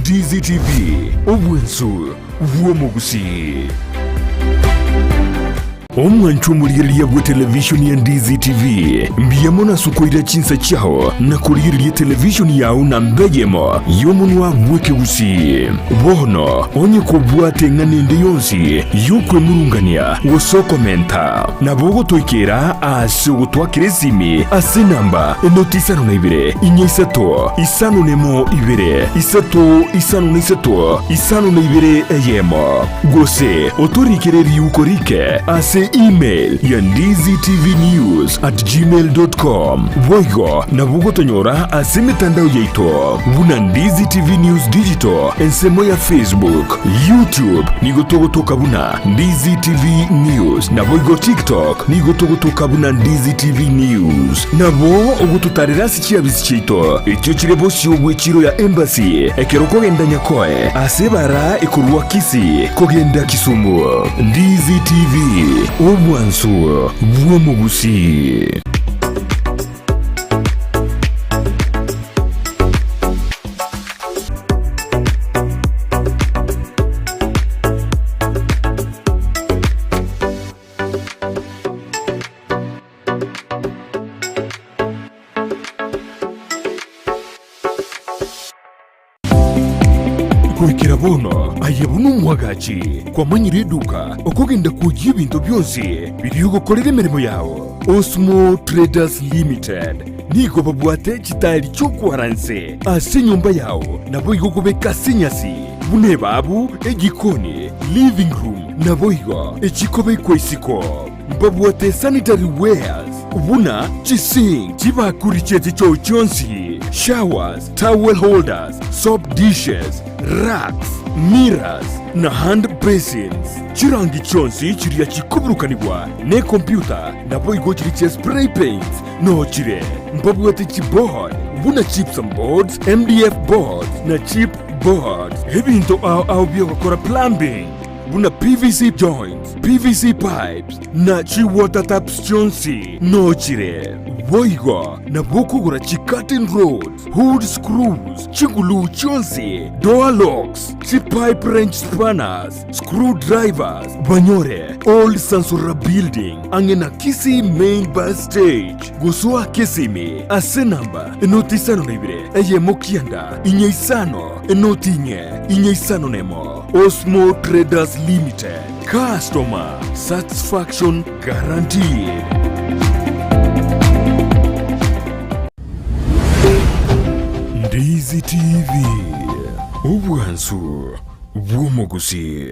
Ndizi TV, obwensu bw'omu Gusii. Omwanchu muliriye bwa television ya Ndizi TV mbiyemo na sukoira chinsa chao na kuliriye television yao na mbeyemo yomunwa bweke Gusii. Bono onye kubwate nganende yonsi yukwe murungania wosoko menta na bogo toikera ase gutwakire simi ase namba enotisano na ibere inyisato isano nemo ibere isato isano na isato isano na ibere eyemo gose otorikere yukorike ase email ya ndizitv@gmail.com voigo na bugo tonyora ase mitandao yeito buna Ndizi TV News Digital ensemo ya Facebook, YouTube nigotogotoka buna Ndizi TV News na voigo TikTok nigotogotoka buna Ndizi TV News nabo ogututarira sikia bisichito ekyo kirebo siobwe chiro ya embassy ekeroko genda nyakoe ase bara ekurwa Kisii kogenda Kisumu. Ndizi TV obwansu bw'omu Gusii. Kuikira bono ayebunu mwagachi kwa manyire eduka okugenda kujya ibintu byose biri gukorera imirimo yawo. Osmo Traders Limited nigo babwate kitari cyo kwaranse ase nyumba yawo nabo igogobeka sinyasi bune babu egikoni living room nabo igo ekikobe kwesiko babwate sanitary wares ubuna chising chibakurichete cyo cyonsi showers, towel holders, soap dishes, racks, mirrors na hand basins. Chirangi chonsi chiriya chikuburukanibwa ne computer nabo igo chiriche spray paints no chire mbabwate chipboard buna chips and boards, MDF boards na chip boards ebinto au byo gukora plumbing buna PVC joints, PVC pipes na chi water taps chonsi no chire voigo na bokugura chi curtain rods, hood screws, chigulu chonsi, door locks, chi pipe wrench spanners, screwdrivers, banyore, old Sansura building, angena Kisii main bus stage, gusua Kisimi, ase namba, enotisano nebire, eye mokianda, inyeisano, enotinye, inyeisano nemo, Osmo Traders Limited, customer satisfaction guaranteed. Ndizi TV, obwansu bw'omu Gusii.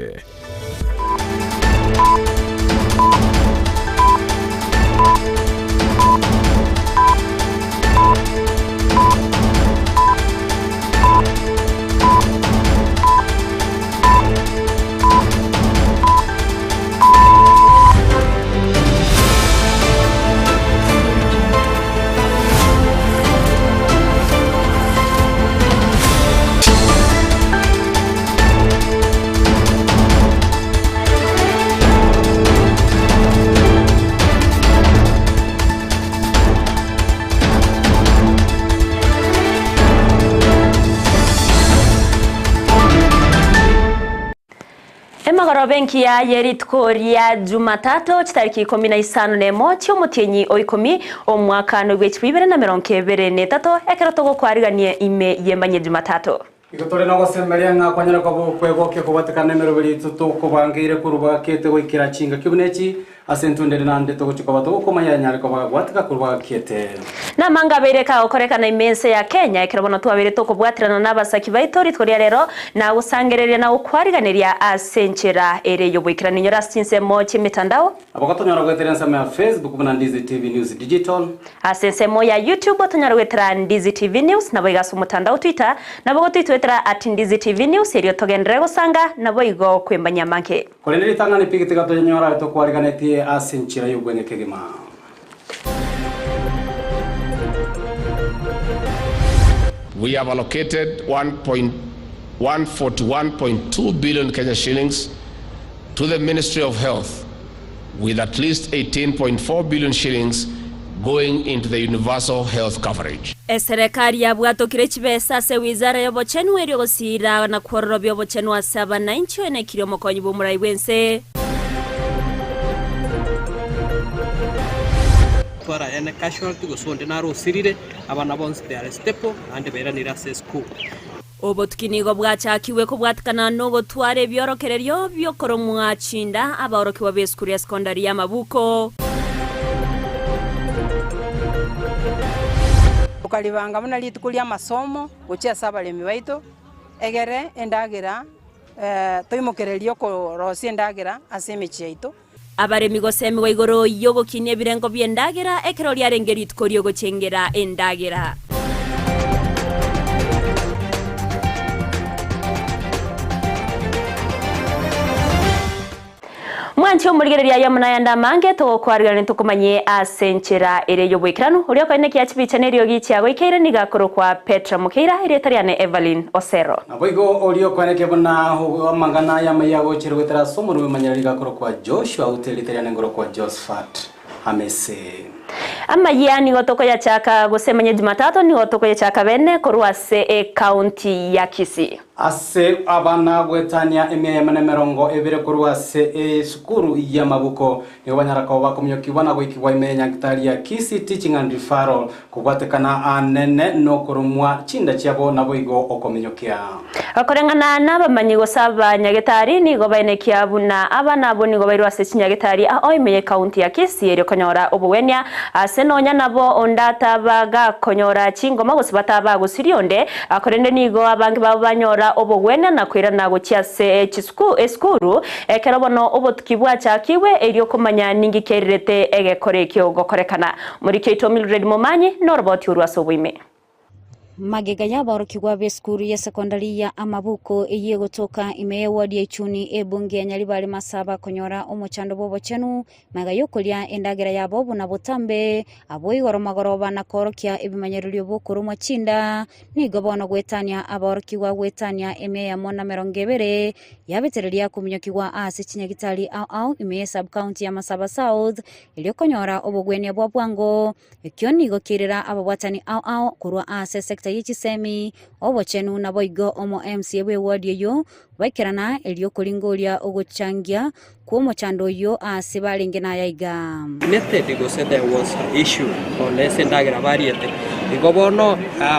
Emagaro benki ya yeritkoria Jumatato chitariki 15 nemo cyo mutenyi oikomi omwaka no gwechibibere na 2023 ekerotogo kwariganie ime Emanyie Jumatato. Igotore no gosemeria nga kwanyara ko kwegoke kubatekana merobiri tutokubangire kurubakete goikira chinga kibunechi asentundere nande togochikoba tokomanya nyare ko bagwatika kurubakete na manga bereka okorekana imense ya Kenya ekerobono twabere tokubwatirana nabasaki baitori tkoria rero na gusangereria na ukwariganiria asenchera ere yoboikira ninyora sinsemo chimitandao abakatonyora gweterera nsama ya Facebook buna Ndizi TV News Digital asensemo ya YouTube tonyora gwetera Ndizi TV News na boigaso mutandao Twitter na bogo twitwetera @Ndizi TV News erio togendere gusanga na boigo kwembanya manke koreneri tangane pigitega tonyora tokwariganetie asenchera yobwenge kegema. We have allocated 141.2 billion Kenya shillings to the Ministry of Health, with at least 18.4 billion shillings going into the universal health coverage. Serikali yabwatokire chibesa ase wizara y'obochenu erio gosira na kwororobya obochenu ase abananchi enekire omokonyi bw'omurai bwense. Twara ene casualty gosonde naro sirire abana bonse there stepo ande beranira se school. Obotukinigo bwachakiwe kubwatikana n'obotware byorokererio byokoromwa chinda abaorokiwa b'eskuru ya sekondari ya Mabuko. Ukalibanga muna litukulia masomo gochia sabalemi baito egere endagira toimokererio ko rosi endagira asemechi yaito abaremi gosemi wa igoro yogo kinie birengo byendagira ekero lyarengeri tukorio gochengera endagira. Mwanchi omurigereria ya munayanda mange to kwarigana ntukumanye asenchera ere yobwikirano uri ko eneki yachibicha nerio gicha goikeire nigakoro kwa Petra Mukeira ire tariane Evelyn Osero naboigo ori ko eneki bana amangana ya mayago chirwetera somuru manyari gakoro kwa Joshua uteli tariane ngoro kwa Josephat Hamese Emanyie ni gotoko ya chaka gosemanye Jumatato ni gotoko ya chaka bene korwase county ya Kisii ase abana gwetania emya merongo ebere korwase sukuru ya Mabuko ni banyara ko bakomyokiwa na gwikwa imenya gitari ya Kisii teaching and referral kubatekana anene no kurumwa chinda chiabo naboigo okomenyokia akorengana n'abamanyi gosaba nyagetari ni go baenekia buna abana bo ni go bairwase chinyagetari oimeye county ya Kisii ero konyora obuwenya asenonya nabo ondata baga konyora chingoma gosibata bagusirionde akorende nigo abangi babanyora obogwena na kwira na gochiase eskuru ekerobono obotukibwa chakiwe erio komanya ningikerete egekorekyo gokorekana muri keito Mildred Momanyi no robot urwasobwime magega y'abarokigwa b'eskuru ya sekondari ya Mabuko iye gotoka imeye wadi ya Ichuni ebunge ya Nyaribari masaba konyora omochando bobochenu maga yokolia endagira yabo buna botambe aboyi goromagoroba na korokia ebimanyerilyo bokuru machinda ni gobona gwetania abarokigwa gwetania imeye ya mona merongebere yabetereria kumnyokigwa ase chinyagitari au imeye sub county ya Masaba South ilyo konyora obogwenia bwa bwango ekioni gokirira ababwatani au kurwa ase sekta yichisemi obochenu na boigo omo MCA we wadi yo baikirana elio kolingolia ogochangia kwa mochando yo asibalinge na yaiga Method go said there was an issue on the endagira variety igobono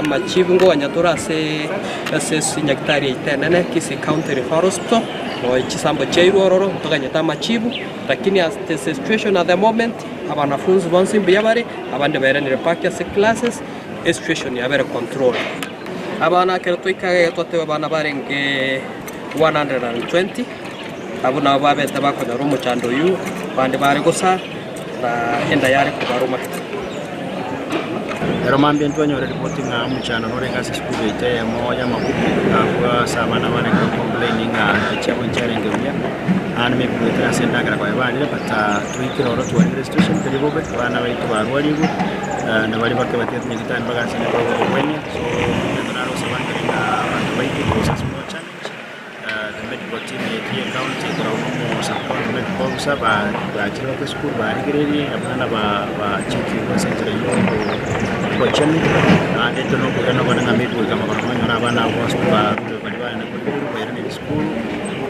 machibu ngo anyatura se sinyaktari itenene Kisii county referral hospital no ichisambo cheirororo tokanyata machibu lakini as the situation at the moment abanafunzi bonse mbiyabari abande barenere pakia se classes situation ya very control abana kertoika tote abana barenge 120 abuna babeta bakonya rumo chando yu bande bare gosa na enda yari kubaruma Romambia ntwanyore reporting na mchana norenga se school ite moja Mabuko kwa sabana bana complaining chabo ncharenga uya and me kuitera sendagra kwa bana but tuikiroro tu administration kalibobe bana baitu barwarigo na bali bakabate nyigitani bagasi ne kwa kwenye so ndonaro sabanga na bana baitu process mo challenge the medical team here county kwa support medical saba chiro kwa school ba rigeri abana ba chiki kwa center yo kwa chani na ndio no kwa bana ngametu kama kwa na bana hospital kwa na kwa school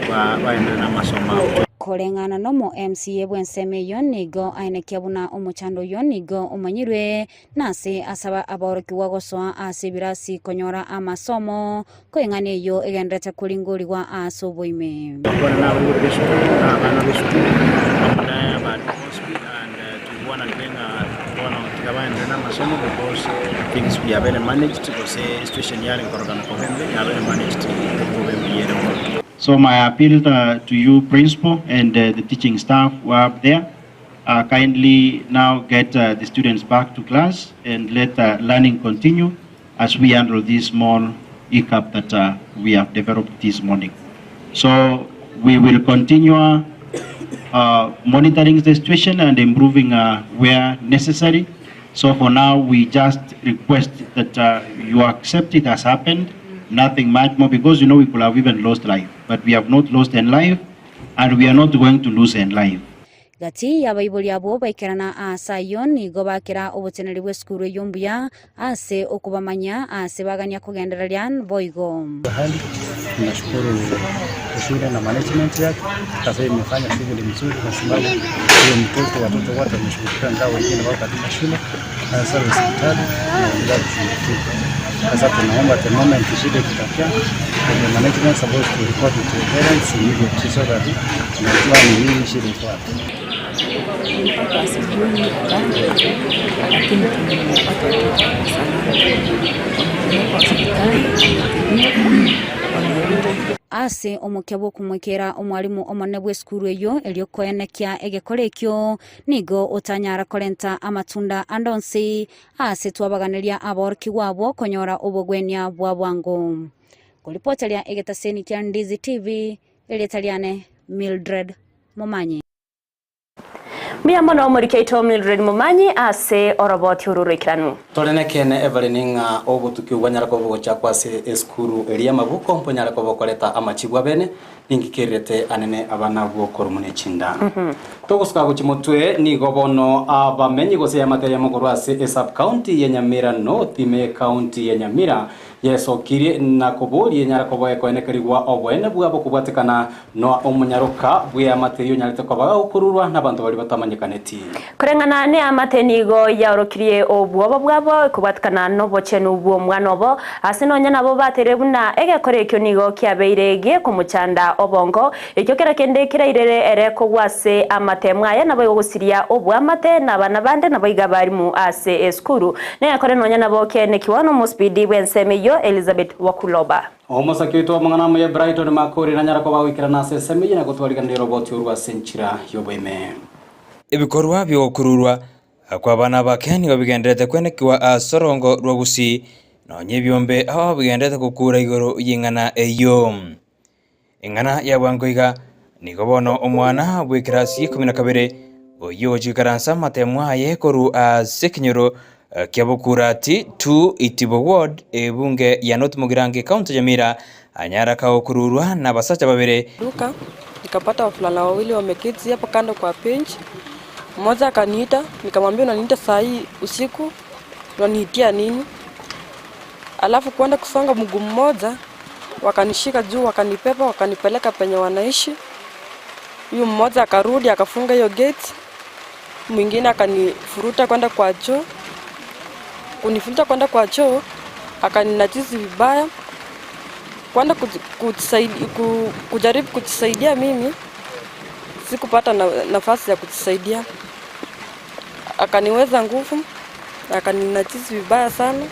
ba na masomo korengana nomo MCA bwenseme yonigo ainekia buna omochando yonigo omanyirwe nase asaba aborokiwa goswa asibirasi konyora amasomo koengane yo egendete kulinguriwa asoboime bana na urubesho bana besho na ba hospital and to one and then one of the na masomo because things we have managed to say situation yale koroga nakovembe have managed to problem here. So my appeal to you, principal, and the teaching staff who are up there, kindly now get the students back to class and let learning continue as we handle this small hiccup that we have developed this morning. So we will continue monitoring the situation and improving where necessary. So for now, we just request that you accept it as happened. Nothing much more, because you know we could have even lost life, but we have not lost in life, and we are not going to lose in life. gati ya baibuli abo baikirana asa yon igo bakira obuteneri bwe skuru yombuya ase okubamanya ase bagania kugendereria boigo. Tunashukuru shule na management yake sasa imefanya shughuli nzuri kwa sababu huyo mtoto watoto wote wameshughulikia ngao wengine wao katika shule na sasa hospitali na sasa tunaomba the moment shida ikitokea the management supposed to report to the parents immediately so that tunajua ni nini shida iko wapi. ase omukebo kumwekera omwalimu omone bwe skuru eyo eliokoenekia egekorekyo nigo otanyara kolenta amatunda andonsi ase twabaganiria aborki wabo konyora obogwenia bwa bwango. Kulipotalia egetaseni kya Ndizi TV elietaliane Mildred Momanyi. Miamono murikeito Mildred Momanyi ase oroboti ururikiranu. Tolene kene Evelynga ogutuki wanyara ko bocha kwase eskuru elia mabuko mponyara ko bokoleta amachibwa bene ningikirete anene abana bwo korumune chinda. Togusuka guchimutwe ni gobono abamenyi gose ya materia mukuru ase sub county ya Nyamira North me county ya Nyamira yesokiri na kubuli nyara ko boye koenekerigwa obwene bwabo kubwatekana no omunyaruka bwa materio nyarite ko baga ukururwa nabantu bali batamanyikaneti. Kurengana ne amatenigo yaorokirie obwobo bwabo kubwatekana no bochenu bwo mwana obo ase no nyana bo baterebuna egekorekyo nigo kyabeirege kumuchanda obongo ekyo kera kende kirairere ereko gwase amatemwa ya nabo gusiria obwamate nabana bande nabo igabarimu ase eskuru ne yakore no nyana bo kene kiwano muspidi bwensemeyo Elizabeth Wakuloba. Omusaki witwa mangana mu ya Brighton makori na nyara ko bawikira na sesemeyo na gutwariga ndi robot urwa senchira yoboime. Ibikorwa byo kururwa kwa bana bakeni babigenderete kwenekiwa asorongo rwa Gusii no nyebyombe aho babigenderete kukura igoro yingana eyo. Ingana ya bwangoiga nigo bono omwana bwikirasi 12 oyo jikaransa matemwa ye koru asekinyoro kiabukurati 2 itibo ward ebunge ya North Mugirange county Nyamira anyara kao kururwa na basacha babere duka nikapata wafulana wawili wameketi hapo kando kwa bench. Mmoja akaniita nikamwambia unaniita saa hii usiku unaniitia nini? Alafu kwenda kusonga mguu mmoja wakanishika juu wakanipepa wakanipeleka penye wanaishi. Huyo mmoja akarudi akafunga hiyo gate. Mwingine akanifuruta kwenda kwa choo. Kunifuruta kwenda kwa choo akaninajisi vibaya. Kwenda kujaribu kujisaidia mimi sikupata nafasi ya kujisaidia. Akaniweza nguvu akaninajisi vibaya sana.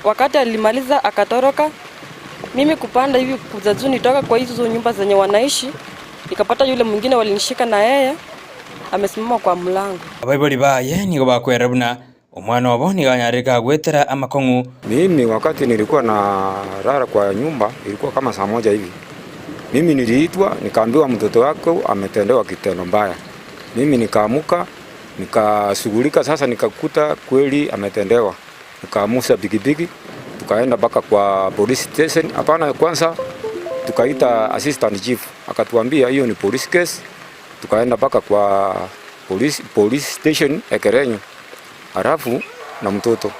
Wakati alimaliza akatoroka. Mimi kupanda hivi kuja juu nitoka kwa hizo nyumba zenye wanaishi nikapata yule mwingine walinishika na yeye amesimama kwa mlango. Abaiboli baye nigo bakwerabuna omwana wabo niganyarika gwetera amakongu. Mimi wakati nilikuwa na rara kwa nyumba ilikuwa kama saa 1 hivi. Mimi niliitwa nikaambiwa mtoto wako ametendewa kitendo mbaya. Mimi nikaamuka nikashughulika sasa nikakuta kweli ametendewa. Nikaamusa bigibigi tukaenda baka kwa police station. Hapana, kwanza tukaita assistant chief akatuambia hiyo ni police case. Tukaenda baka kwa police station Ekerenyo. Halafu na mtoto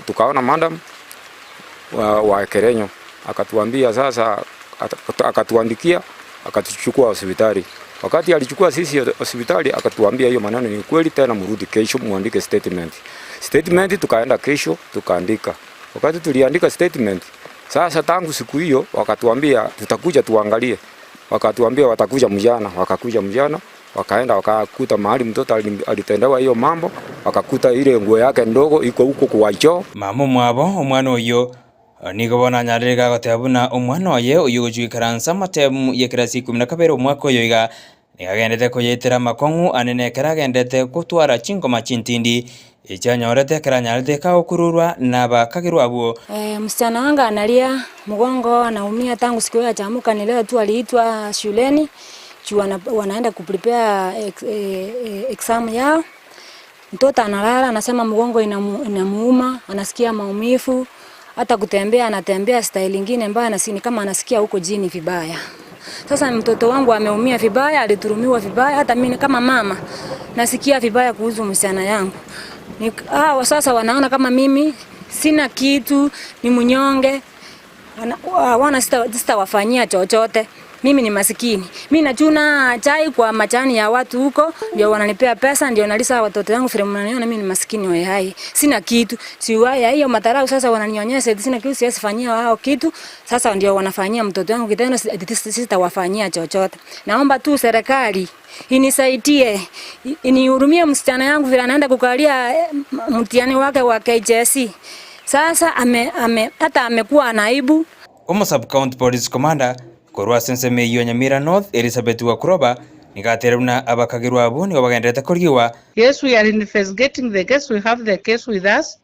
tukaona madam wa Ekerenyo akatuambia sasa akatuandikia akatuchukua hospitali. Wakati alichukua sisi hospitali akatuambia hiyo maneno ni kweli, tena mrudi kesho muandike statement. Statement tukaenda kesho tukaandika. Wakati tuliandika statement sasa tangu siku hiyo wakatuambia tutakuja tuangalie. Wakatuambia watakuja mjana, wakakuja mjana, wakaenda wakakuta mahali mtoto alitendewa hiyo mambo, wakakuta ile nguo yake ndogo iko huko kwa choo. Mama mwabo omwana oyo nigo bona nyarega gotabuna omwana oye uyu gujikaransa matemu yekirasi 12 omwaka oyo iga nigagendete kuyetera makongu anene karagendete kutwara chingoma chintindi ichanyorete karanyarete kaukururwa na bakagirwa abo. Msichana wangu analia, mgongo anaumia tangu siku ya chamuka ni leo tu aliitwa shuleni wanaenda kuprepare exam yao. Mtoto analala anasema mgongo inamuuma, anasikia maumivu, hata kutembea anatembea style nyingine mbaya na kama anasikia huko jini vibaya. Sasa mtoto wangu ameumia vibaya, aliturumiwa vibaya, hata mimi kama mama nasikia vibaya kuhusu msichana yangu. Sasa wanaona kama mimi sina kitu, ni mnyonge, wana sitawafanyia chochote. Mimi ni masikini. Mimi nachuna chai kwa majani ya watu huko, ndio wananipea pesa, ndio nalisa watoto wangu vile mnaniona mimi ni masikini wewe hai. Sina kitu. Siwaya hiyo matarau sasa wananionyesha sina kitu, siwezi fanyia wao kitu. Sasa ndio wanafanyia mtoto wangu kitendo, sitawafanyia chochote. Naomba tu serikali inisaidie, inihurumie msichana yangu vile anaenda kukalia mtihani wake wa KJSE. Sasa hata amekuwa naibu. Sub County Police Commander korwa Kisii and Nyamira North Elizabeth Wakuroba nikateruna abakagirwa abo ni bagendete kuriwa. Yes, we are investigating the case. We have the case with us,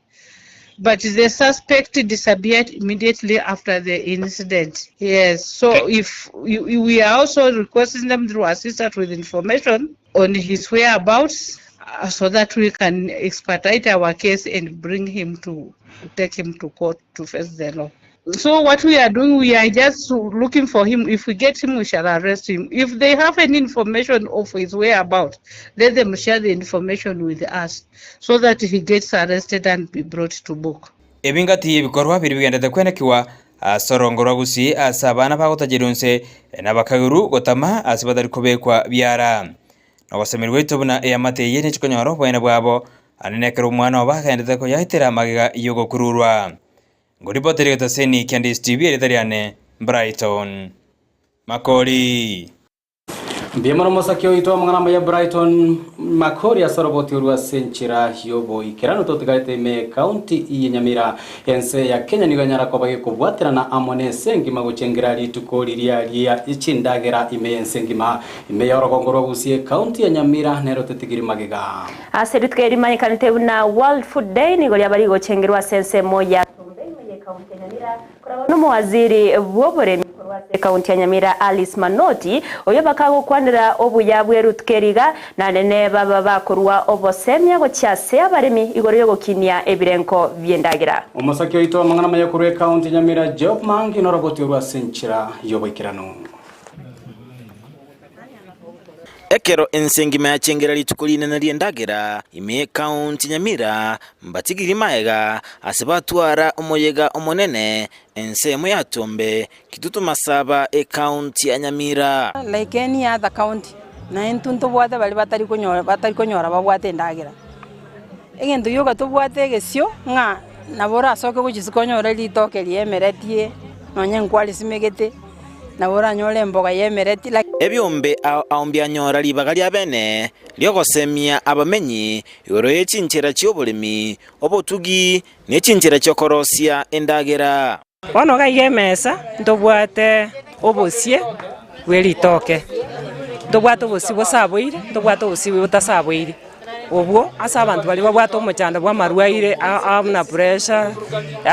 but the suspect disappeared immediately after the incident. Yes, so if we are also requesting them to assist us with information on his whereabouts, so that we can expedite our case and take him to court to face the law. So what we are doing, we are just looking for him. If we get him, we shall arrest him. If they have any information of his whereabouts, let them share the information with us so that he gets arrested and be brought to book. Ebingati ebikorwa biri bigendete kwenekiwa Sorongo rwa Gusii asa abana bagotagironse n'abakagiru gotama asibadari kubekwa byara n'abasemerwe tubuna eyamateye n'ikikonyoro bwene bwabo anenekera umwana wabagendete ko yahitira magiga yogo kururwa ngoripotere taseni Ndizi TV eritariane Brighton Makori Mbiyemano mosakio ito mwanamba ya Brighton Makori asoroboti urwa senchira yobo ikirano totigaite me county ya Nyamira ense ya Kenya niganyara kwa bage kubwatira na amone sengima guchengira litukoli lya ichindagera ime sengima ime yorogongoro Gusii county ya Nyamira nero tetigiri magega aseritke manyikanite na World Food Day ni goli abari guchengerwa sense moya county ya Nyamira kurabano waziri bwobore Kaunti ya Nyamira Alice Manoti oyo bakago kwandira obuya bwerutkeriga na nene baba bakorwa obosemya gocyase abaremi igoro yo gokinia ebirenko byendagira umusakyo ito mangana mayakuru Kaunti ya Nyamira Job Mangi noroboti urwa senchira yobikirano Ekero ensengima ya chengera litukulina na liendagira ime Kaunti Nyamira mbatigiri maega asibatwara omoyega omonene ensemo ya tombe kitutu masaba Kaunti ya Nyamira like any other county na entunto bwate bali batari konyora babwate ndagira egento yoga tubwate gesyo nga nabora asoke kugisikonyora litoke liemeretie nonye nkwali simegete nabora nyole mboga yemereti ebyombe aombya nyora libaga lya bene lyogosemya abamenyi yoro yechinchira cy'obulimi obotugi nechinchira cyokorosia endagera wano ga yemesa ndobwate obosie welitoke ndobwate obosi bosaboire ndobwate obosi botasaboire obwo asa abantu bali babwate omochanda bwa marwaire amna pressure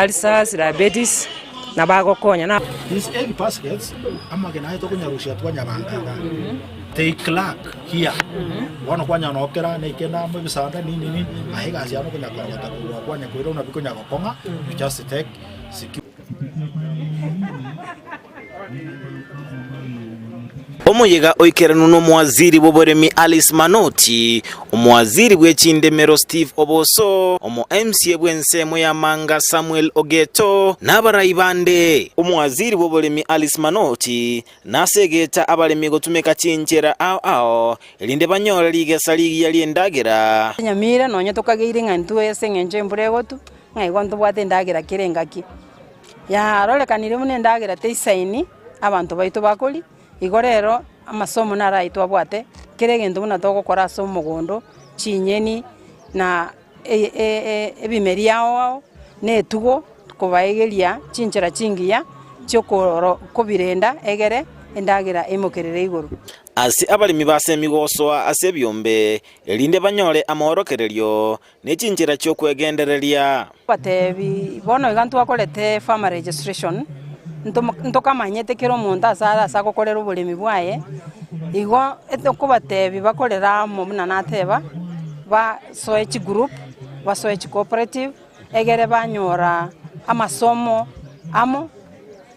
ulcers diabetes na bago konya na these egg baskets amagena haito kunyarushia twanyabangaga they clock here wana kwanya nokera na ikena mu bisanda nini ahiga cia no kunyakorota kwanya kwira una bikonya gokonga just take omoyega oikerano no mwaziri boboremi Alice Manoti omwaziri bw'ekindemero Steve Oboso omo MCA bw'ensemo ya Manga Samuel Ogeto n'abarayibande omwaziri boboremi Alice Manoti nasegeta abalemi gotumeka chinchera ao elinde banyola ligesa ligi yali endagera Nyamira nonye tokageire ngantu esengenje mburegotu ngai gwantu bwate ndagera kirengaki ya rolekanire mune ndagera teisaini abantu baito bakoli igorero amasomo naraitwa bwate kiregendo buna togokora so mugondo chinyeni na ebimeri yao netugo kubaigeria chinchera chingiya cyokoro kubirenda egere endagira emokerere iguru asi abalimi basemigosoa asebyombe elinde banyole amorokereryo nechinchera cyokwegendereria batebi bono igantu akolete farmer registration ntokamanyete kero omonto asa gokorera oboremi bwaye igo etokobatebi bakorera mobuna nateba basoe chigroup basoe chicooperative egere banyora amasomo amo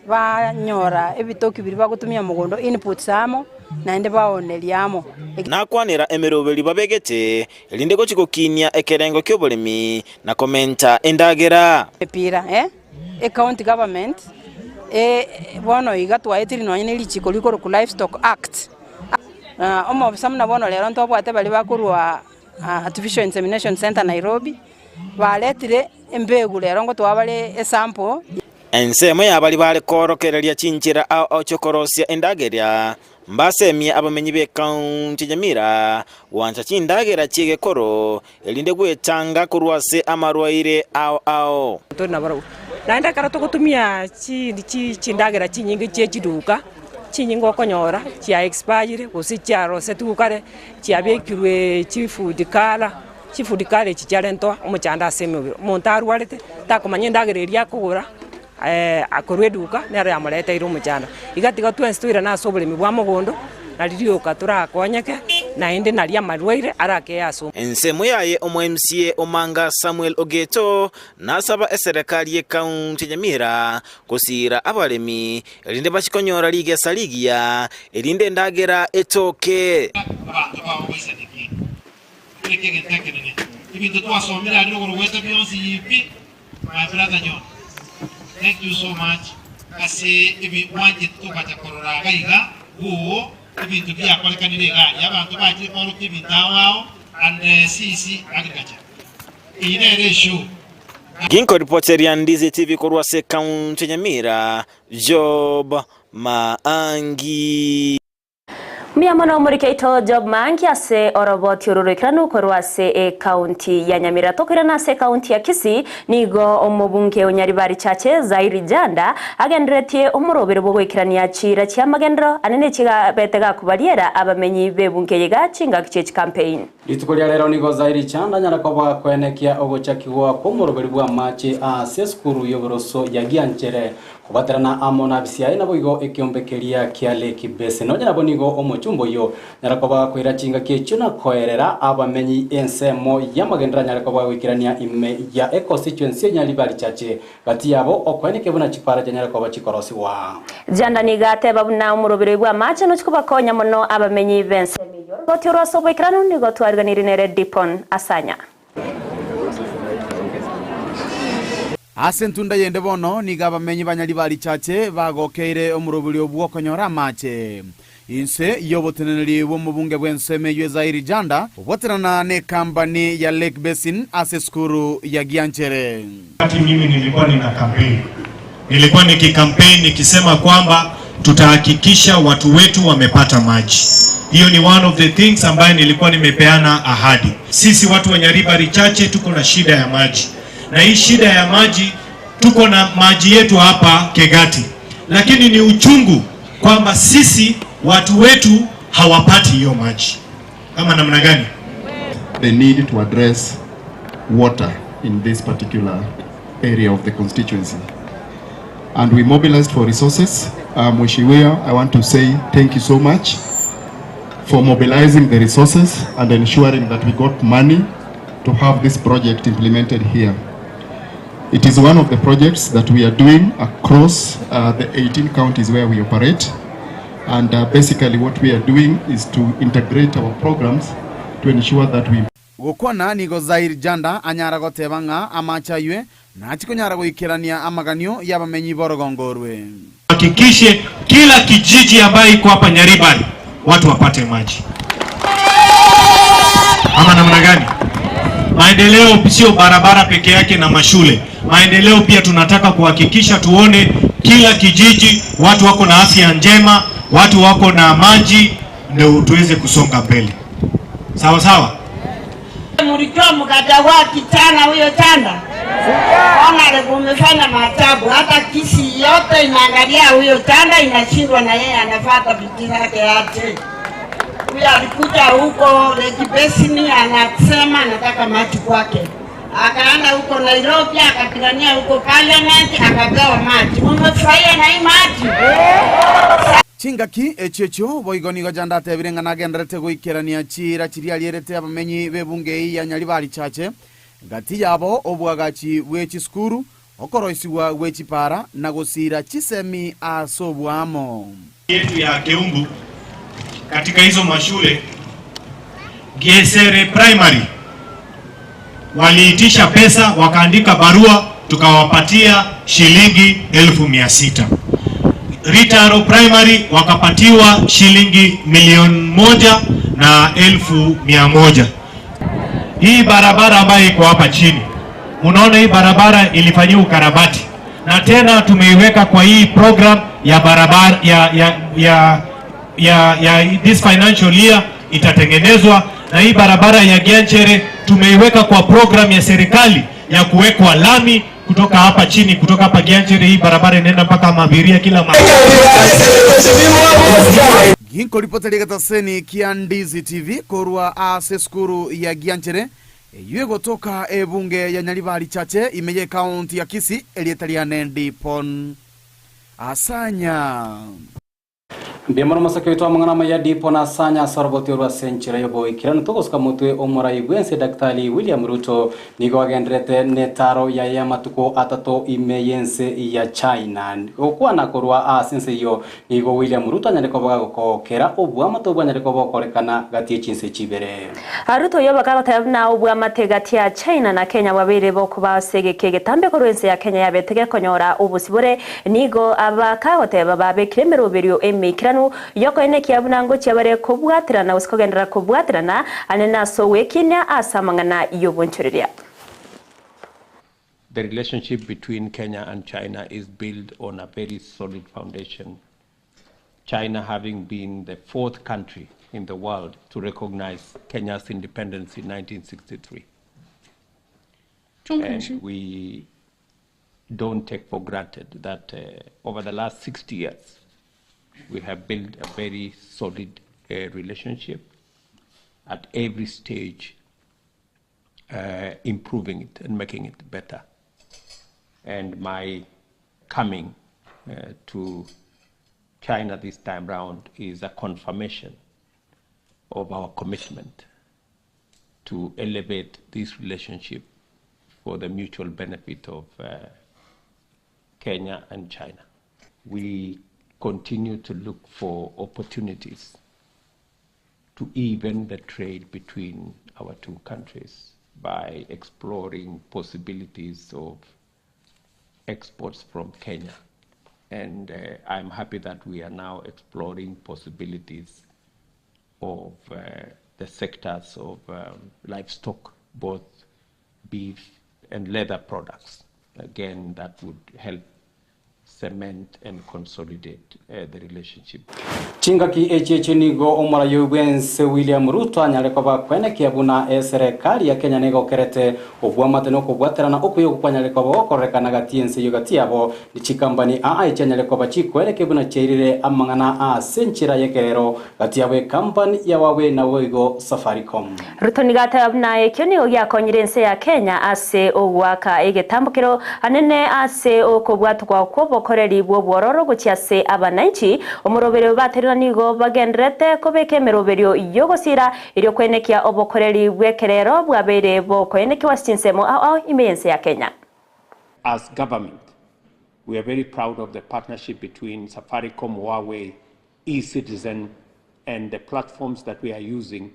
banyora ebitoki biri bagutumia mugondo inputs amo naende baoneriamo nakwanira emeroberi babegete elinde gochikokinia ekerengo kyobolemi na komenta endagera epira county government bono iga twaetiri nonye lichiko likoro ku livestock act omobisamuna bono lero ntobwate bali bakurwa artificial insemination center Nairobi baletire embegu lero ngo twabale example ensemo yabali bale korokereria chinchira ao chokorosia endageria mbasemie abamenyi be county Nyamira wancha chindagera chigekoro elinde gwetanga kurwase amarwaire ao tuna baro naenda karato gutumia chindagera chinyingi chechiduka chinyingo konyora chia expire gusicharo setukare chiabekirwe chifudikale chichalento omuchanda aseme montaru walete takomanya ndagereria kugura akorwe duka nere amuleta iro muchanda igatiga twenstuira na sobulemi bwa mugondo nalirioka turakonyeke na inde nalia marwaire arake yaso ensemo yaye omo MCA omanga Samuel Ogeto nasaba eserikali ye county Nyamira kusira abalemi elinde bachikonyora lige saligia elinde ndagera etoke ibintu twasomera ari ngo wete byonsi yipi my brother John, thank you so much kasi ibi wanje tukata korora gaiga uwo ibintu byakolekanire gari abantu baje ko kibitawao and CC agriculture ine resho Ginko reporter ya Ndizi TV kurwase county Nyamira Job Maangi Miamono murikeito Job Maangi ase oroboti ururikiranu korwase county ya Nyamira tokirana se county ya Kisii nigo omubunge onyaribari chache Zairi Janda agenderetie omurobere bwekirania chira chia magendro anene chiga betega kubaliera abamenyi bebunge yiga chinga kichechi campaign litukulia lero nigo Zairi Janda nyarakoba kwenekia ogochakiwa kumurobere bwa mache ase skuru yoboroso yagianchere kubaterana amona bisiai nabo igo ekiombekeria kiale kibese no nabo nigo omochumbo yo nyarakoba kwira chinga kiechuna koerera abamenyi ensemo yamagendera nyarakoba wikirania ime ya constituency nyalibari chache gati yabo okweneke buna chipara nyarakoba chikorosi wa Janda nigate babuna umurobere bwa mache no chikuba konya mono abamenyi bensemi yo goti roso bwikiranu nigo twarganirine Dipon Asanya Asentunda yende bono niga bamenyi banyalibari chache bagokeire omurobuli obwokonyora mache inse yoboteneneri bomubunge bwenseme ywe Zairi Janda oboterana ne kampani ya Lake Basin ase skuru ya Gianchere. Wakati mimi nilikuwa nina campaign, nilikuwa nikikampaign nikisema kwamba tutahakikisha watu wetu wamepata maji. Hiyo ni one of the things ambayo nilikuwa nimepeana ahadi. Sisi watu wa Nyaribari chache tuko na shida ya maji. Na hii shida ya maji, tuko na maji yetu hapa Kegati, lakini ni uchungu kwamba sisi watu wetu hawapati hiyo maji. Kama namna gani? The need to address water in this particular area of the constituency, and we mobilized for resources. Mheshimiwa, I want to say thank you so much for mobilizing the resources and ensuring that we got money to have this project implemented here. It is one of the projects that we are doing across the 18 counties where we operate, and basically what we are doing is to integrate our programs to ensure that we gukwana nigo Zairi Janda anyara gotebanga amachaywe na chikonyara goikirania amaganio yabamenyi borogongorwe. Hakikishe kila kijiji ambayo iko hapa Nyaribari watu wapate maji. Ama namna gani? Maendeleo sio barabara peke yake na mashule. Maendeleo pia tunataka kuhakikisha tuone kila kijiji watu wako na afya njema, watu wako na maji, ndio tuweze kusonga mbele. Sawa sawa? Mlijua mkatawa kitana huyo tanda. Ona leo umefanya maajabu, hata Kisii yote inaangalia huyo tanda inashindwa na yeye anafuata vitu zake yote. Huyo alikuja huko Lake Basin anasema anataka maji kwake. Akaenda huko Nairobi akapigania huko parliament akapewa maji. Umefurahia na hii maji? Chingaki echecho boigonigo Janda tebirenga nagenderete goikerania chira chirialierete abamenyi bebunge ya Nyaribari chache gati yabo obwagachi bwechi skuru okoroisiwa gwechipara na gusira chisemi asobwamo yetu ya Keumbu katika hizo mashule Giesere Primary waliitisha pesa, wakaandika barua, tukawapatia shilingi 1,600. Ritaro Primary wakapatiwa shilingi 1,100,100. Hii barabara ambayo iko hapa chini, unaona hii barabara ilifanyiwa ukarabati na tena tumeiweka kwa hii program ya barabara ya this financial year itatengenezwa, na hii barabara ya Gianchere tumeiweka kwa program ya serikali ya kuwekwa lami kutoka hapa chini, kutoka hapa Gianchere hii barabara inaenda mpaka Mabiria kila mahali. Ginko ripoteri gataseni kia Ndizi TV korwa ase skuru ya Gianchere yue gotoka ebunge ya Nyaribari chache imeye kaunti ya Kisii elietariane Ndipon asanya Mbemoro masake witwa mangana maya dipo na sanya soroboti urwa senchira yogo ikirano togoska mutwe omorai gwense daktari William Ruto nigo agendrete netaro ya yamatuko atato imeyense ya China okwa nakorwa asense yo nigo William Ruto anyareko baga gukokera obwa matobwa anyareko bokorekana gatie chinse chibere Ruto yo baga tabna obwa mategati ya China na Kenya babere bokuba segeke getambe korwense ya Kenya yabetege konyora obusibore nigo abaka hoteba babe kremero berio emikira yoko ene kiabunango cyabare kubwatirana usikogendera kubwatirana anena so wekinya asamangana yobonchoreria. The relationship between Kenya and China is built on a very solid foundation. China having been the 4th country in the world to recognize Kenya's independence in 1963. And we don't take for granted that over the last 60 years we have built a very solid relationship at every stage, improving it and making it better. And my coming to China this time round is a confirmation of our commitment to elevate this relationship for the mutual benefit of Kenya and China. We continue to look for opportunities to even the trade between our two countries by exploring possibilities of exports from Kenya. And I'm happy that we are now exploring possibilities of the sectors of livestock, both beef and leather products. Again, that would help cement and consolidate the relationship. Chinga ki nigo omara yugwense William Ruto anyareko bakwene kiabuna serikali ya Kenya nego kerete obwamate no kubwaterana okuyo kwanyareko bokorekana gatiense yogatiabo nichikambani anyareko bachikwere kibuna cherire amangana senchira yekerero gatiawe company ya wawe na woigo Safaricom. Ruto nigatabna ekyo yakonyrense ya Kenya ase ogwaka egetambukiro anene ase okobwatwa kobokoreri bwo bororo guchiase abananchi omurobere baterana nigo bagendrete kobeke meroberio yogosira iryo kwenekia obokoreri bwekerero bwabere bokweneki wasinsemo imense ya Kenya. As government, we are very proud of the partnership between Safaricom, Huawei, eCitizen, and the platforms that we are using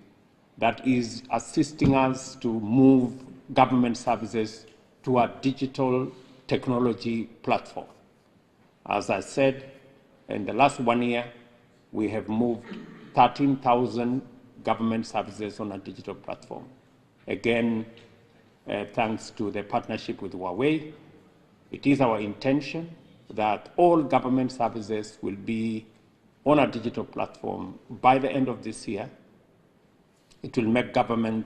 that is assisting us to move government services to a digital technology platform. As I said, in the last 1 year, we have moved 13,000 government services on a digital platform. Again, thanks to the partnership with Huawei, it is our intention that all government services will be on a digital platform by the end of this year. It will make government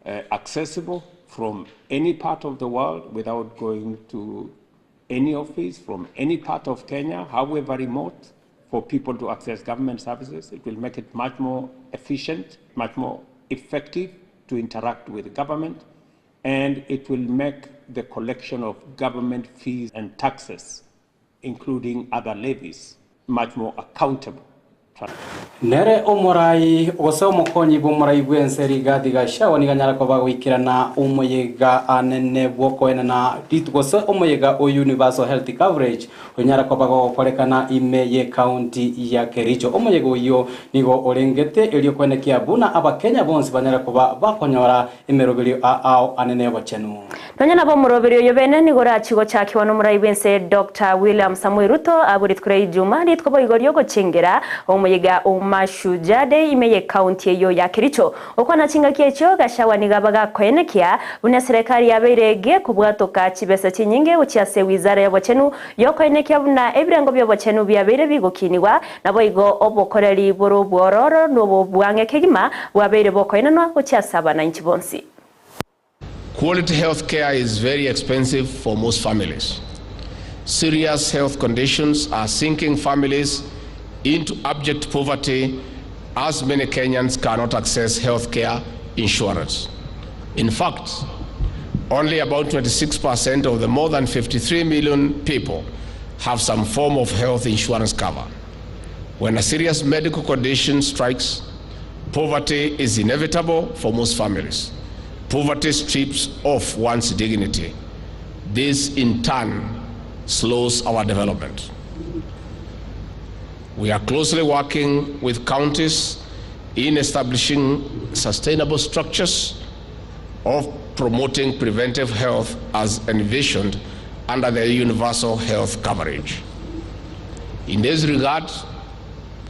accessible from any part of the world without going to any office from any part of Kenya, however remote, for people to access government services. It will make it much more efficient, much more effective to interact with the government, and it will make the collection of government fees and taxes, including other levies, much more accountable Nere omorai oso mokonyi bomorai bwenseri gadi gashawa niganyara ko bagwikirana umuyega anene bwokoena na ditgose umuyega o universal health coverage onyara ko bagokorekana Emanyie county ya Kericho umuyega uyo nigo orengete elio kwenekia buna abakenya bonse banyara ko bakonyora emerobelio ao anene bochenu nonyana bo murobelio yobene nigora chigo chakiwa no murai bwense Dr. William Samuel Ruto aburit kure Juma litko boigorio gochengera umuyega Mashujade Emanyie county yo ya Kericho okwana chinga kiecho gashawa nigabaga kwenekia bune serikali yaberege kubwatoka chibesa chinyinge uchiase wizara ya bochenu yo kwenekia buna ebirango bya bochenu byabere bigukiniwa nabo igo obokoreri boro bwororo no bwange kegima wabere bokoinanwa uchiasaba na inchi bonsi. Quality health care is very expensive for most families. Serious health conditions are sinking families into abject poverty as many Kenyans cannot access health care insurance. In fact, only about 26% of the more than 53 million people have some form of health insurance cover. When a serious medical condition strikes, poverty is inevitable for most families. Poverty strips off one's dignity. This in turn slows our development. We are closely working with counties in establishing sustainable structures of promoting preventive health as envisioned under the universal health coverage. In this regard,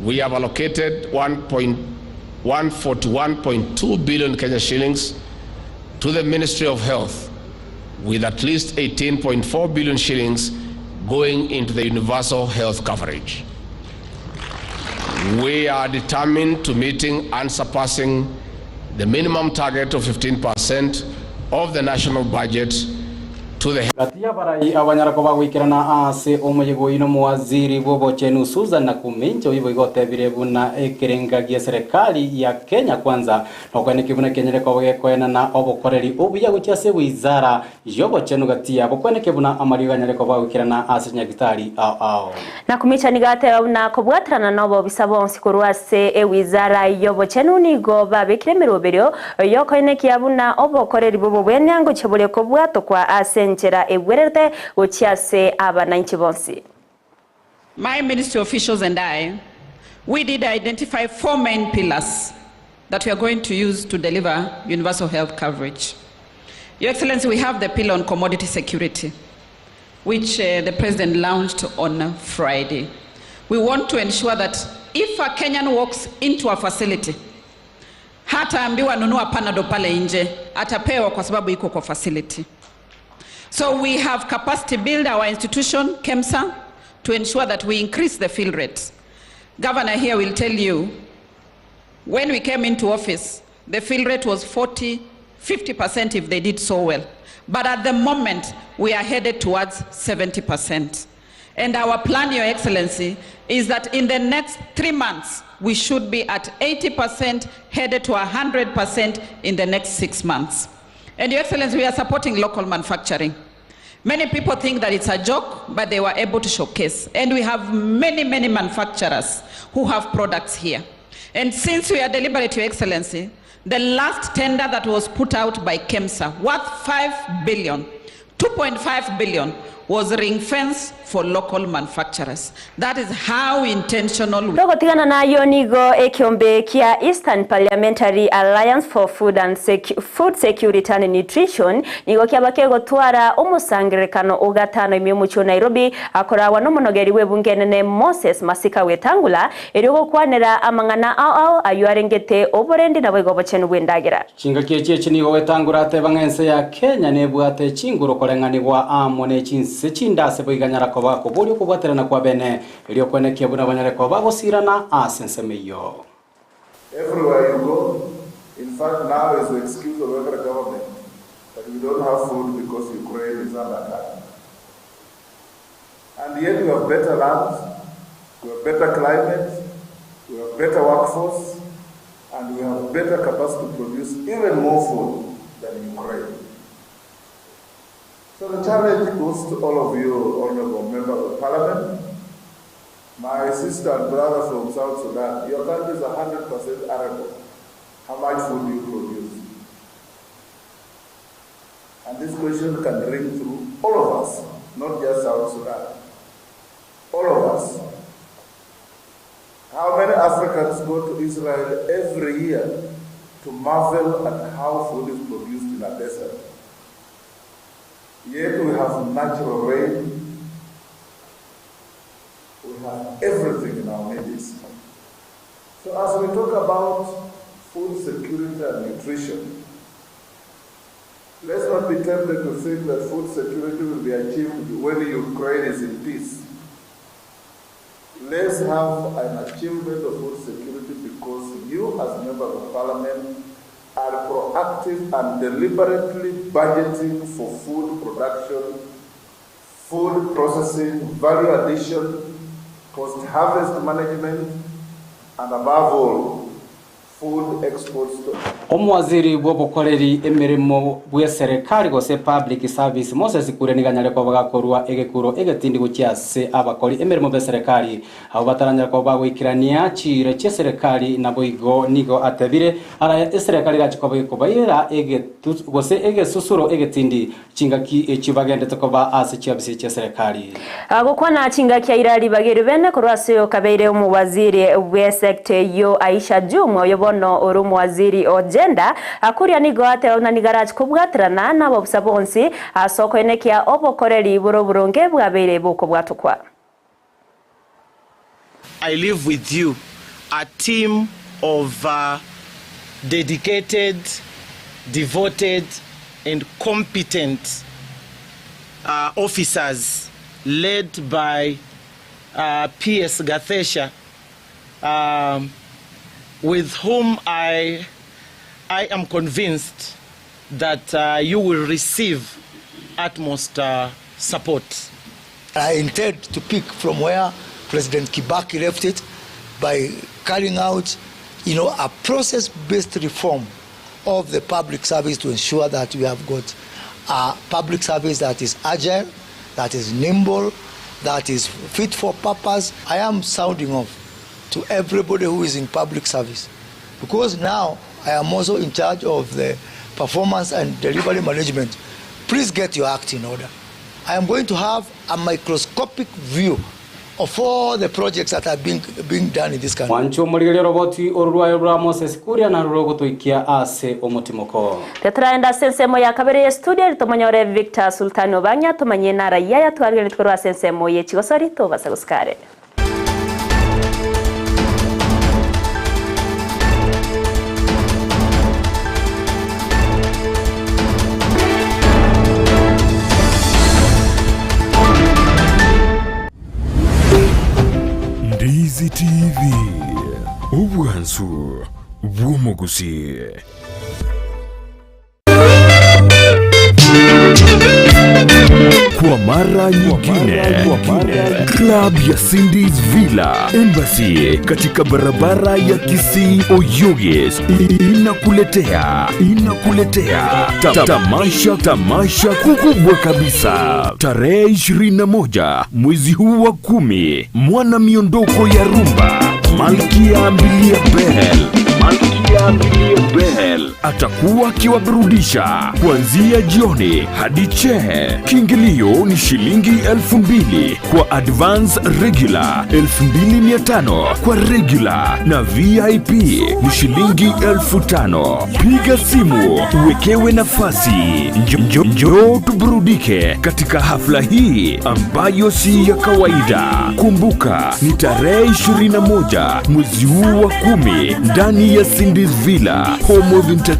we have allocated 141.2 billion Kenya shillings to the Ministry of Health, with at least 18.4 billion shillings going into the universal health coverage. We are determined to meeting and surpassing the minimum target of 15% of the national budget to the Gatia barai abanyara ko bagwikirana ase omuyego ino muwaziri bobochenu Susan na kumincho ibo igote birebuna ekerenga gia serikali ya Kenya kwanza nokwene kibuna Kenya ko bagekwana na obokoreri obuya guchase wizara yobochenu gatia bokwene kibuna amariga nyare ko bagwikirana ase nyagitari ao na kumicha nigate na kobwatrana nobo bisabonsi kurwase wizara yobochenu nigo babekremeroberio yokwene kiabuna obokoreri bobo bwenyango chebole ko bwato kwa ase My ministry officials and I, we did identify 4 main pillars that we are going to use to deliver universal health coverage. Your Excellency, we have the pillar on commodity security, which the President launched on Friday. We want to ensure that if a Kenyan walks into a facility, hataambiwa nunua panado pale nje, atapewa kwa sababu iko kwa facility. So we have capacity build our institution, KEMSA, to ensure that we increase the fill rates. Governor here will tell you, when we came into office, the fill rate was 50% if they did so well. But at the moment, we are headed towards 70%. And our plan, Your Excellency, is that in the next 3 months, we should be at 80%, headed to 100% in the next 6 months. And Your Excellency, we are supporting local manufacturing. Many people think that it's a joke, but they were able to showcase. And we have many, many manufacturers who have products here. And since we are deliberate, Your Excellency, the last tender that was put out by KEMSA, worth 5 billion, 2.5 billion, was ring fence for local manufacturers. That is how intentional we... Rogotigana na yonigo ekiombe kia Eastern Parliamentary Alliance for Food and Food Security and Nutrition nigo kia bakego tuara omusangirekano ugatano imiumucho Nairobi akora wanomonogeri webunge nene Moses Masika Wetangula erigo kwanera amangana ao ayuarengete oborendi na wego bochenu bwendagira. Chinga kieche nigo Wetangula tebangense ya Kenya nebuate chinguro kolengani wa amone chinse chindase boiganyara ko bako boli ko baterana kwa bene elio kwene kiabuna banyare ko bago sirana asensemeyo. Everywhere you go, in fact now is the excuse of every government that we don't have food because Ukraine is under attack. And yet we have better lands, we have better climate, we have better workforce, and we have better capacity to produce even more food than Ukraine. So the challenge goes to all of you, honorable members of parliament, My sister and brother from South Sudan, your country is 100% arable. How much food do you produce? And this question can ring through all of us, not just South Sudan. All of us. How many Africans go to Israel every year to marvel at how food is produced in a desert? Yet we have natural rain, we have everything in our midst. So as we talk about food security and nutrition, let's not be tempted to think that food security will be achieved when Ukraine is in peace. Let's have an achievement of food security because you as members of parliament are proactive and deliberately budgeting for food production, food processing, value addition, post-harvest management, and above all, food exports to Omwaziri w'obukoreri emirimo bw'eserikali gose public service Moses Kureniganyale ko bagakorwa egekuro egetindi gukyase abakori emirimo b'eserikali abo bataranyira ko bagwikirania chire cy'eserikali nabo igo nigo atebire ara eserikali gachiko bayira gose egesusuro egetindi chingaki ekibagendete ko ba ase cyabise cy'eserikali abo kwana chingaki irali bagere bene korwase kabeire omwaziri w'esekte yo Aisha Jumwa yobono orumwaziri Gender akuria nigo aterona ni garage kubwatrana nabo busabonsi asoko enekia obokoreri buronge bwabere buko bwatukwa. I live with you a team of dedicated, devoted and competent officers led by PS Gathesha with whom I am convinced that you will receive utmost support. I intend to pick from where President Kibaki left it by carrying out, a process-based reform of the public service to ensure that we have got a public service that is agile, that is nimble, that is fit for purpose. I am sounding off to everybody who is in public service because now I am also in charge of the performance and delivery management. Please get your act in order. I am going to have a microscopic view of all the projects that are being done in this country. Wancho murigere roboti orwayo Moses Kuria na rogoto ikia ase omutimoko. Tetraenda sensemo ya kabere studio tomanyore Victor Sultano Banya tomanye na raia ya twagere tkorwa sensemo ye chigosori to basaguskare. Ndizi TV Ubwansu Gusii. Kwa mara nyingine Club ya Cindy's Villa Embassy katika barabara ya Kisii Oyugis inakuletea tamasha kubwa kabisa tarehe 21 mwezi huu wa 10. Mwana miondoko ya rumba Malkia Mbilia Bell atakuwa akiwaburudisha kuanzia jioni hadi chehe. Kiingilio ni shilingi 2,000 kwa advance regular, 2,500 kwa regular na VIP ni shilingi 5,000. Piga simu uwekewe nafasi. Njoo tuburudike katika hafla hii ambayo si ya kawaida. Kumbuka ni tarehe 21 mwezi huu wa 10 ndani ya Cindy's Villa, Home of Entertainment.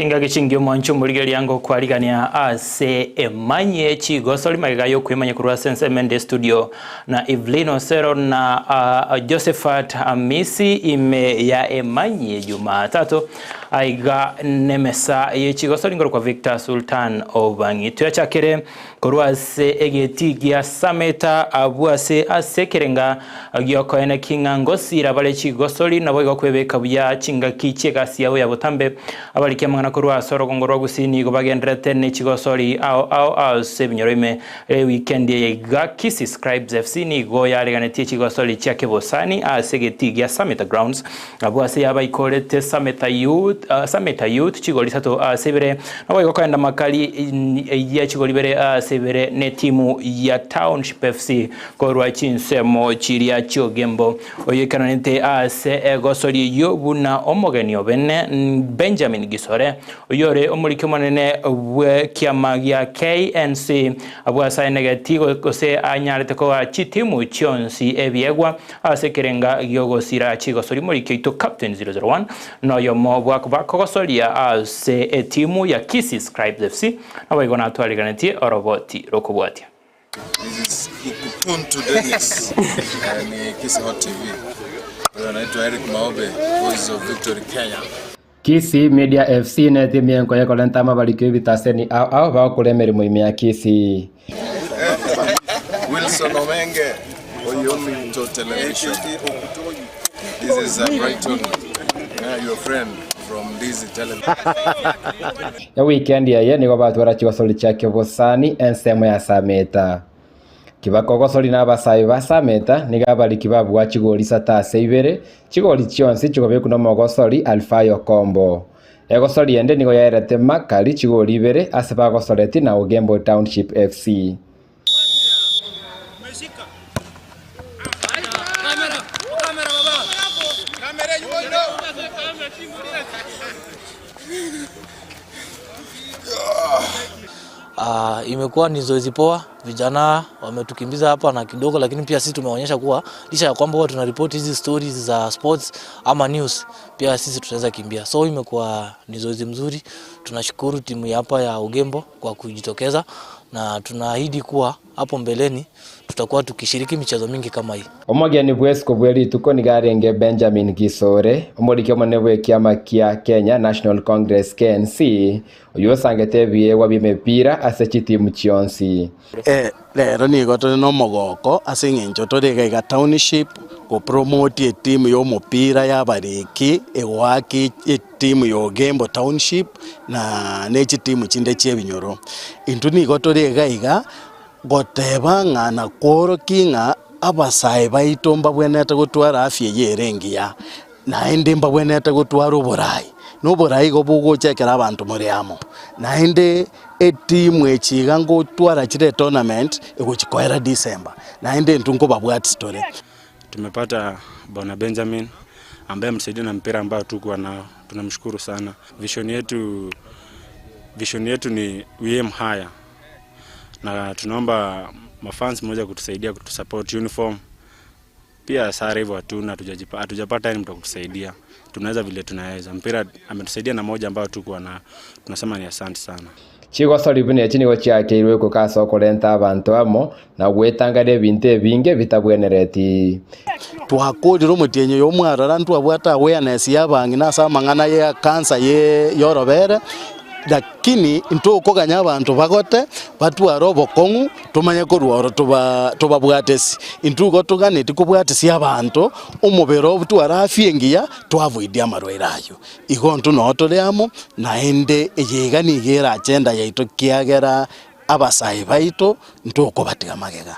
Kinga gicingio mwancho murigeri yango kwarigania ase Emanyie chigosori magayo kwimanya kurwa sense mende studio na Evelyn Osero na Josephat Amisi ime ya Emanyie Jumatato aiga nemesa yechigosori ngoro kwa Victor Sultan Obangi tuyachakere kurwa se egetigia sameta abuase asekerenga gyoko ene kinga ngosira bale chigosori nabo gokwebeka bya chinga kichega siyawe ya butambe abalikia mangana kurwa soro gongorwa Gusii go bagendrete ne chigosori au sebinyoroime weekend ye ga Kisii Scribes FC ni go yareganetie chigosori chake bosani asegetigia Summit Grounds abuase yabayikorete Summit Youth chigoli sato sebere nabo gokwenda makali ya chigoli bere sebere ne timu ya Township FC korwa chinsemo chiria chogembo oyekananete ase gosori yobuna omogeni obene Benjamin Gisore oyore omulike monene we kiama ya KNC abwasa negativo kose anyarete ko chitimu chionsi ebiegwa asekerenga yogosira chigosori mulike ito captain 001 no yomo bwakogosoria ase etimu ya Kisii Scribes FC abaigona atwaliganetie oroboti rokubwatia. This is Ukuntu Dennis and Kisii Hot TV. Naitwa Eric Maobe, Voice of Victory Kenya. Kisii Media FC neti miengo yako lentama balikio vitaseni au bakule mirimo ya Kisii. Wilson Omenge, Oyomi to Television. This is Brighton, your friend from Ndizi Television. Ya weekend ya ni gobatwara chigosoli chake bosani ensemo ya Sameta. Kibakogosoli n'abasayi ba Sameta nigabali kibabwa chigoli satase ibere chigoli chionsi chigobe kuno mogosoli Alfayo Kombo egosoli ende nigo yaerete makali chigoli ibere aseba gosoleti na Ugembo Township FC. Imekuwa ni zoezi poa, vijana wametukimbiza hapa na kidogo, lakini pia sisi tumeonyesha kuwa licha ya kwamba watu tunaripoti hizi stories za sports ama news, pia sisi tunaweza kimbia. So imekuwa ni zoezi mzuri. Tunashukuru timu ya hapa ya Ugembo kwa kujitokeza na tunaahidi kuwa hapo mbeleni tutakuwa tukishiriki michezo mingi kama hii. Omogeni bwesko bweli tuko ni garenge Benjamin Gisore omulike monebwe kiama kia Kenya National Congress KNC oyosangete biye wabimepira ase chitimu chionsi. Lero ni goto no mogoko ase ngenjo torega township ko promote timu yo mupira ya bariki ewaki timu yo Ugembo Township na nechi timu chinde chebinyoro intu ni goto rega iga goteba ngana koro kinga abasayi baitomba bweneta gutwara afye yerengia na ende mba bweneta gutwara uburayi no burayi go bugochekera abantu muriamo na ende etimu echiga ngo twara chire tournament egochikoera December na ende ntungo babwati story. Tumepata Bwana Benjamin ambaye msaidia na mpira ambao tuko nao, tunamshukuru sana. Vision yetu ni UM higher na tunaomba mafans mmoja kutusaidia kutusupport uniform pia sare hivyo hatujapata mtu kutusaidia, tunaweza vile tunaweza. Mpira ametusaidia na moja ambao tuko na tunasema ni asante sana. Chigosoli bune chini gochake irwe ko kaso kolenta abantu amo na gwetangare binte binge bitabwenereti twakodiro mutienyo yo mwarara ntu abwata awareness yabangi na samangana ya cancer ye yorobere lakini into koganya abantu bagote batwara obokongu tumanye ko ruoro tubabwatesi into gotugane tikubwatesi abantu umubero obutwara afiengia twavoidia marwairayo igontu no toleamo na ende eyegani igera agenda yaito kiagera abasayi baito ntoko batiga magega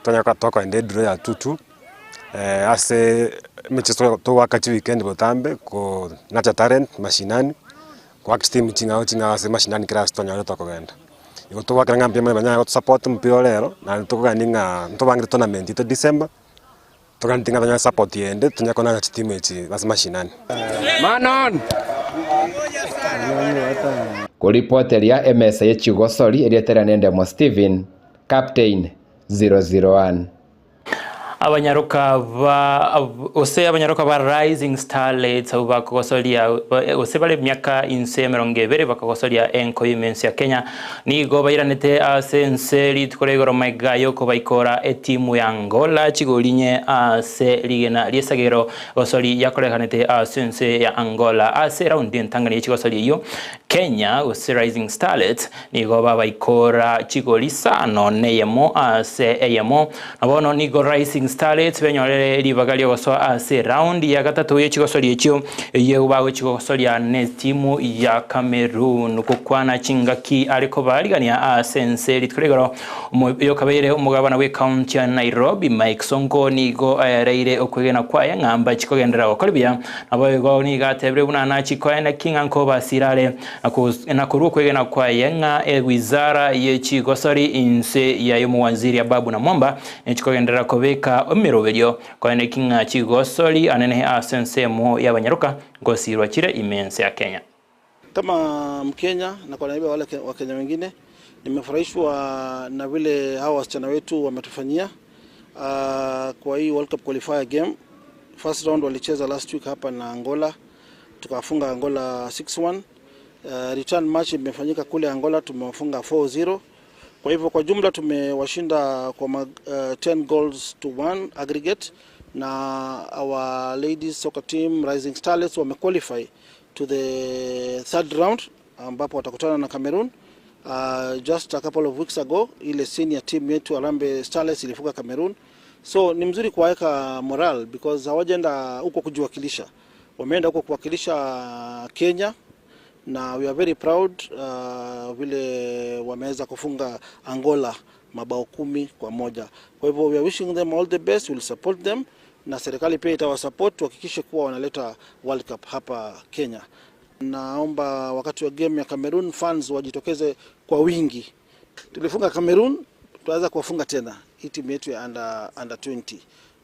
tonyaka toko ende dro ya tutu ase mechezo to wakati weekend botambe ko nacha talent mashinani kwa steam chinga ase mashinani kira stonya to kogenda iko to wakanga mpia manya go support mpio lero na to ganinga to bangire tournament ito December to ganinga banya support yende tunyako na team echi ase mashinani manon kuripoteria MSA yechigosori erietera nende mo Steven Captain 001. abanyaruka ba Rising Starlets bakogosoria ose bale myaka inse 20 bakagosoria enko imensi ya Kenya nigo bairanete asense litkoregoro magayo ko baikora etimu ya Angola chigolinye ase ligena liesagero gosori yakorekanete asense ya Angola ase round entangani chigosori iyo Kenya ose Rising Starlets nigo baikora chigolisa no neyemo ase eyemo abono nigo Rising Starlets benyorere libagalio goso ase round ya gatatu y'ikigosori ekyo yebawe chigosori ne timu ya Cameroon kukwana chingaki ariko baligania asense litkoregoro yo kabere umugabana we county ya Nairobi Mike Sonko nigo reire okwegena kwaye ngamba chikogendera okolibia abo ni gatebre bunana chikoenda kinganko basirale nakuru okwegena kwaye nga wizara y'ikigosori inse ya yomuwanziri ababu na momba chikogendera kobeka omiroberio kwaene kinga chigosori anene asense mo y'abanyaruka ngosirwa kire imense ya Kenya. Kama Mkenya na kwa niaba wale Wakenya wengine nimefurahishwa na vile hawa wasichana wetu wametufanyia kwa hii World Cup qualifier game. First round walicheza last week hapa na Angola, tukafunga Angola 6-1. Return match imefanyika kule Angola, tumewafunga 4-0. Kwa hivyo kwa jumla tumewashinda kwa 10 goals to 1 aggregate, na our ladies soccer team Rising Starlets wamequalify to the third round ambapo watakutana na Cameroon. Just a couple of weeks ago ile senior team yetu Harambee Starlets ilifuka Cameroon. So ni mzuri kuweka moral because hawajaenda huko kujiwakilisha, wameenda huko kuwakilisha Kenya, na we are very proud vile wameweza kufunga Angola mabao 10-1. Kwa hivyo we are wishing them all the best, we'll support them, na serikali pia itawasupport tuhakikishe kuwa wanaleta World Cup hapa Kenya. Naomba wakati wa game ya Cameroon fans wajitokeze kwa wingi. Tulifunga Cameroon, tutaweza kuwafunga tena hii timu yetu ya under 20.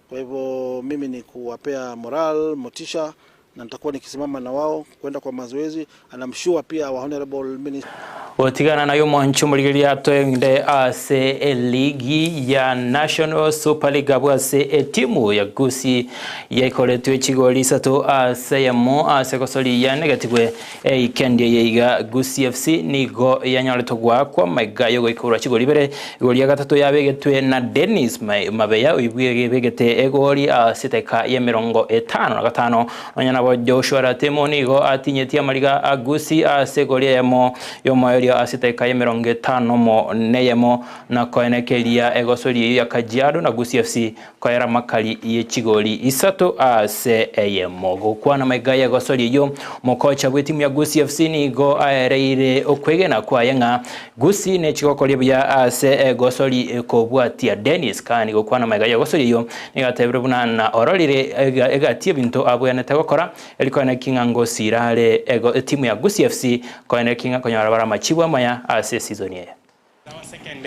Kwa hivyo mimi ni kuwapea moral, motisha, na nitakuwa nikisimama na wao kwenda kwa mazoezi, and I'm sure pia our honorable minister otigana nayo moncho muligiria twende ase ligi ya National Super League abwase timu ya Gusii yaikoletwe chigoli sato ase yamo ase kosoli ya negative ikendi yiga Gusii FC nigo yanyoleto gwakwa magayo goikura chigoli bere igoli ya gatatu yabegetwe na Dennis Mabeya uyibwege begete egoli asiteka ya 55 onyana bo Joshua Ratemo nigo atinyetia maliga Gusii ase goli yamo yomo asiteka ya 50 mo neyemo na koenekelia egosori ya Kajiado na Gusii FC koera makali y'ekigoli isato ase eyemo gukwana megaya egosori yo mokocha bw'etimu ya Gusii FC nigo aereire okwegena kwayenga Gusii ne chikokoli bya ase egosori kobwatia Dennis kandi gukwana megaya egosori yo nigatebre bunana ororire egatie bintu abwenete gukora elikoene kinga ngosirale timu ya Gusii FC koene kinga konyara bara machibwa maya ase season ye. Second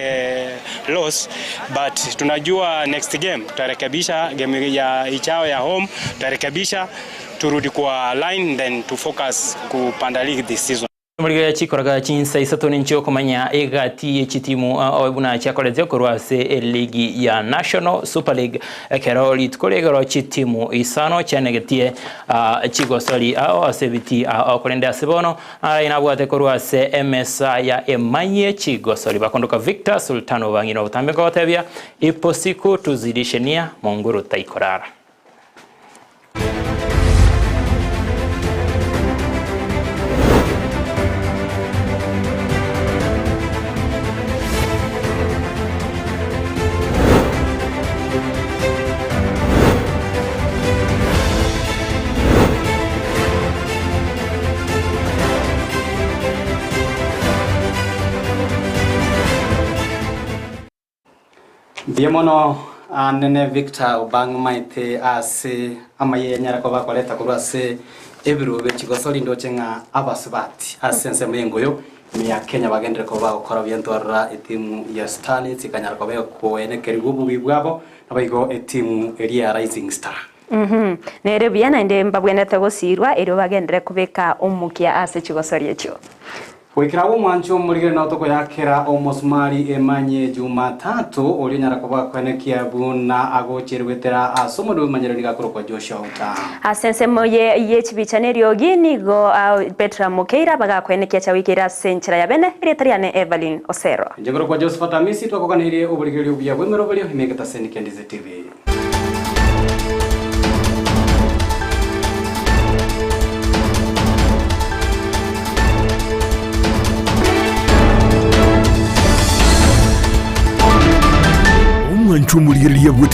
loss, but tunajua next game tutarekebisha, game ya ichao ya home tutarekebisha, turudi kwa line, then to focus kupanda league this season. Muliga chikoraga chinsa isato nincho komanya egati y'ekitimu obuna chakoleze korwase ligi ya National Super League keroli tkolegero chitimu isano chanegetie chigosoli asebiti akolende asebono inabwate korwase MSA ya Emanyie chigosoli bakondoka Victor Sultano bangino butambe gotebya ipo siku tuzidishenia monguru taikorara. Diemono nene Victor Obang maite ase amaye nyarako bakoleta kurwase ebirobe kigosoli ndochenga abasubati asense mengoyo ya Kenya bagendere ko bakora byantwara etimu ya Starlets ikanyarako be ko enekeri gububi bwabo nabayigo etimu eri ya Rising Star. Nere byana inde mbabwenete gosirwa ero bagendere kubeka umukia ase kigosori ekyo. Wikirawo mwancho murigire na utoko yakera omosmari Emanyie Jumatato oli nyara kuba kwenekia buna agocherwetera asomodo manyero ligakoro kwa Joshua uta asensemo ye chibichanerio ginigo Petra Mukeira baga kwenekia chawikira senchira ya bene retariane Evelyn Osero njegoro kwa Josephat Amisi twakokanire oburigire ubya bwemero bali himeketa Senike Ndizi TV. Umwanchu muriye